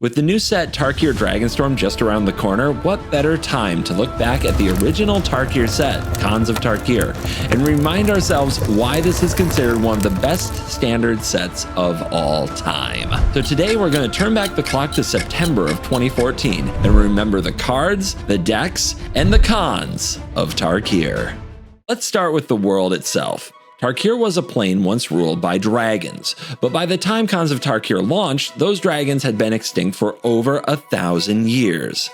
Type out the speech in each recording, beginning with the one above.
With the new set Tarkir Dragonstorm just around the corner, what better time to look back at the original Tarkir set, Khans of Tarkir, and remind ourselves why this is considered one of the best standard sets of all time. So today we're going to turn back the clock to September of 2014 and remember the cards, the decks, and the Khans of Tarkir. Let's start with the world itself. Tarkir was a plane once ruled by dragons, but by the time Khans of Tarkir launched, those dragons had been extinct for over 1,000 years.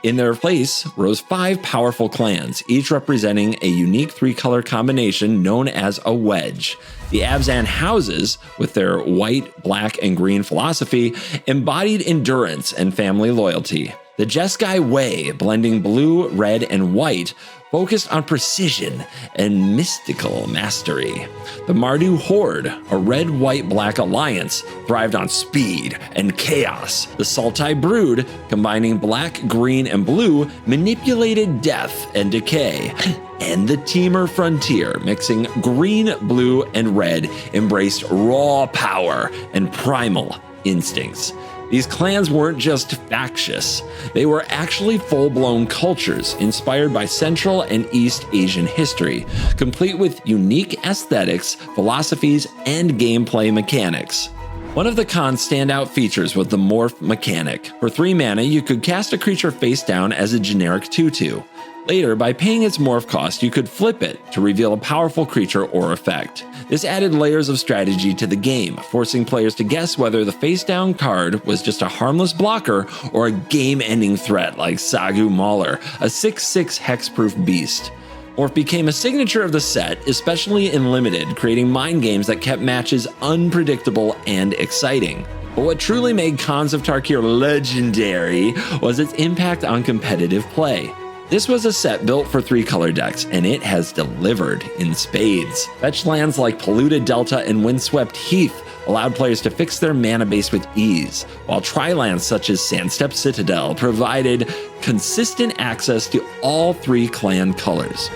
In their place rose 5 powerful clans, each representing a unique 3-color combination known as a wedge. The Abzan houses, with their white, black, and green philosophy, embodied endurance and family loyalty. The Jeskai Way, blending blue, red, and white, focused on precision and mystical mastery. The Mardu Horde, a red-white-black alliance, thrived on speed and chaos. The Sultai Brood, combining black, green, and blue, manipulated death and decay. And the Temur Frontier, mixing green, blue, and red, embraced raw power and primal instincts. These clans weren't just factious, they were actually full-blown cultures inspired by Central and East Asian history, complete with unique aesthetics, philosophies, and gameplay mechanics. One of the Khans' standout features was the morph mechanic. For 3 mana, you could cast a creature face down as a generic 2/2. Later, by paying its morph cost, you could flip it to reveal a powerful creature or effect. This added layers of strategy to the game, forcing players to guess whether the face-down card was just a harmless blocker or a game-ending threat like Sagu Mauler, a 6/6 hexproof beast. Morph became a signature of the set, especially in Limited, creating mind games that kept matches unpredictable and exciting. But what truly made Khans of Tarkir legendary was its impact on competitive play. This was a set built for 3-color decks, and it has delivered in spades. Fetch lands like Polluted Delta and Windswept Heath allowed players to fix their mana base with ease, while tri-lands such as Sandstep Citadel provided consistent access to all 3 clan colors.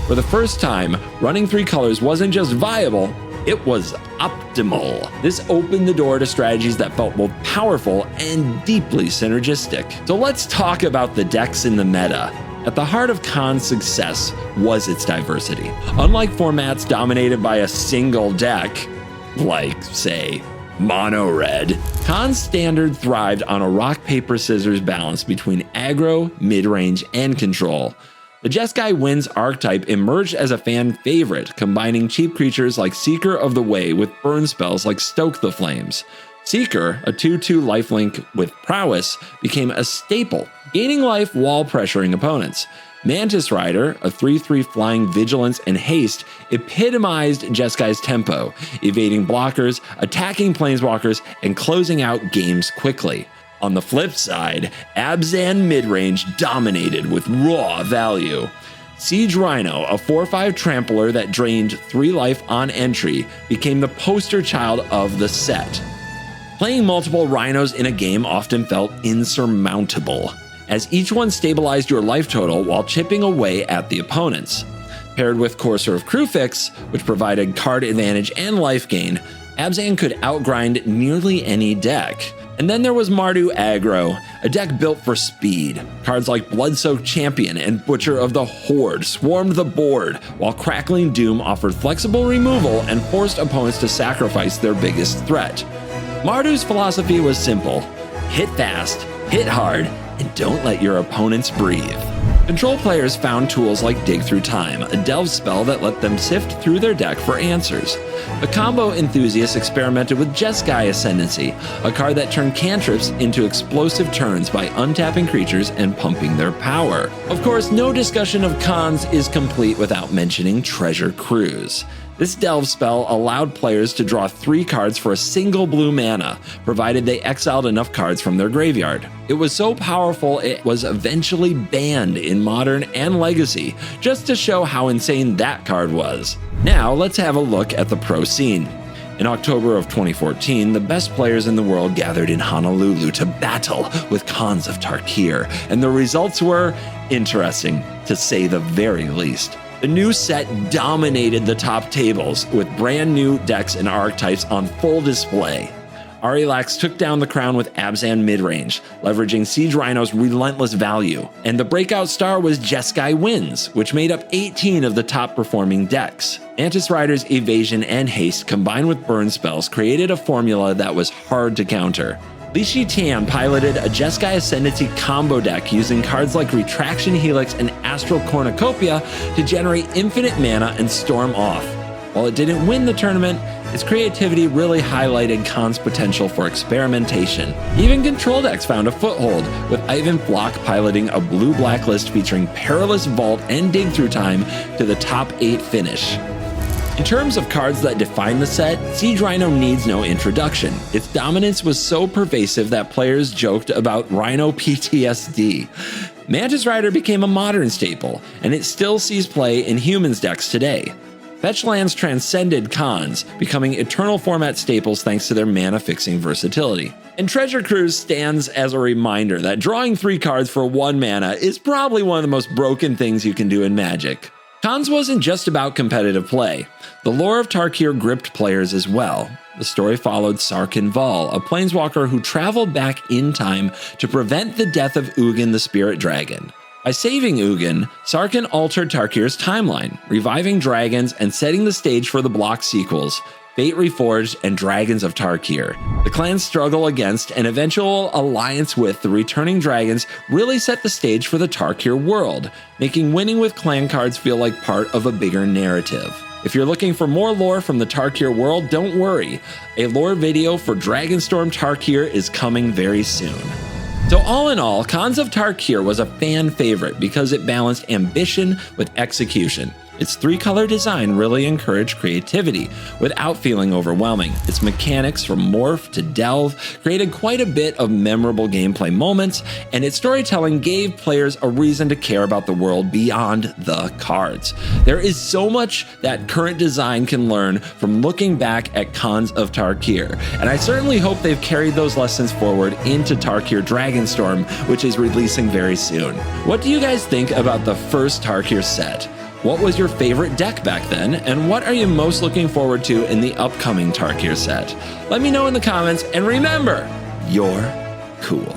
For the first time, running 3 colors wasn't just viable, it was optimal. This opened the door to strategies that felt both powerful and deeply synergistic. So let's talk about the decks in the meta. At the heart of Khan's success was its diversity. Unlike formats dominated by a single deck, like, say, Mono Red, Khan's standard thrived on a rock-paper-scissors balance between aggro, mid-range, and control. The Jeskai Winds archetype emerged as a fan favorite, combining cheap creatures like Seeker of the Way with burn spells like Stoke the Flames. Seeker, a 2/2 lifelink with prowess, became a staple, gaining life while pressuring opponents. Mantis Rider, a 3/3 flying vigilance and haste, epitomized Jeskai's tempo, evading blockers, attacking planeswalkers, and closing out games quickly. On the flip side, Abzan midrange dominated with raw value. Siege Rhino, a 4/5 trampler that drained 3 life on entry, became the poster child of the set. Playing multiple Rhinos in a game often felt insurmountable, as each one stabilized your life total while chipping away at the opponents. Paired with Courser of Crewfix, which provided card advantage and life gain, Abzan could outgrind nearly any deck. And then there was Mardu Aggro, a deck built for speed. Cards like Bloodsoaked Champion and Butcher of the Horde swarmed the board, while Crackling Doom offered flexible removal and forced opponents to sacrifice their biggest threat. Mardu's philosophy was simple: hit fast, hit hard, and don't let your opponents breathe. Control players found tools like Dig Through Time, a delve spell that let them sift through their deck for answers. The combo enthusiasts experimented with Jeskai Ascendancy, a card that turned cantrips into explosive turns by untapping creatures and pumping their power. Of course, no discussion of Khans is complete without mentioning Treasure Cruise. This delve spell allowed players to draw 3 cards for a single blue mana, provided they exiled enough cards from their graveyard. It was so powerful it was eventually banned in Modern and Legacy, just to show how insane that card was. Now let's have a look at the pro scene. In October of 2014, the best players in the world gathered in Honolulu to battle with Khans of Tarkir, and the results were interesting, to say the very least. The new set dominated the top tables, with brand new decks and archetypes on full display. Arilax took down the crown with Abzan midrange, leveraging Siege Rhino's relentless value. And the breakout star was Jeskai Winds, which made up 18 of the top performing decks. Mantis Rider's evasion and haste combined with burn spells created a formula that was hard to counter. Li Shitan piloted a Jeskai Ascendancy combo deck using cards like Retraction Helix and Astral Cornucopia to generate infinite mana and storm off. While it didn't win the tournament, its creativity really highlighted Khan's potential for experimentation. Even control decks found a foothold, with Ivan Flock piloting a blue-black list featuring Perilous Vault and Dig Through Time to the top 8 finish. In terms of cards that define the set, Siege Rhino needs no introduction. Its dominance was so pervasive that players joked about Rhino PTSD. Mantis Rider became a modern staple, and it still sees play in humans decks today. Fetch lands transcended Khans, becoming eternal format staples thanks to their mana-fixing versatility. And Treasure Cruise stands as a reminder that drawing 3 cards for 1 mana is probably one of the most broken things you can do in Magic. Khans wasn't just about competitive play. The lore of Tarkir gripped players as well. The story followed Sarkhan Vol, a planeswalker who traveled back in time to prevent the death of Ugin the Spirit Dragon. By saving Ugin, Sarkhan altered Tarkir's timeline, reviving dragons and setting the stage for the block sequels, Fate Reforged and Dragons of Tarkir. The clan's struggle against and eventual alliance with the returning dragons really set the stage for the Tarkir world, making winning with clan cards feel like part of a bigger narrative. If you're looking for more lore from the Tarkir world, don't worry. A lore video for Dragonstorm Tarkir is coming very soon. So all in all, Khans of Tarkir was a fan favorite because it balanced ambition with execution. Its 3-color design really encouraged creativity without feeling overwhelming. Its mechanics from Morph to Delve created quite a bit of memorable gameplay moments, and its storytelling gave players a reason to care about the world beyond the cards. There is so much that current design can learn from looking back at Khans of Tarkir, and I certainly hope they've carried those lessons forward into Tarkir Dragonstorm, which is releasing very soon. What do you guys think about the first Tarkir set? What was your favorite deck back then, and what are you most looking forward to in the upcoming Tarkir set? Let me know in the comments, and remember, you're cool.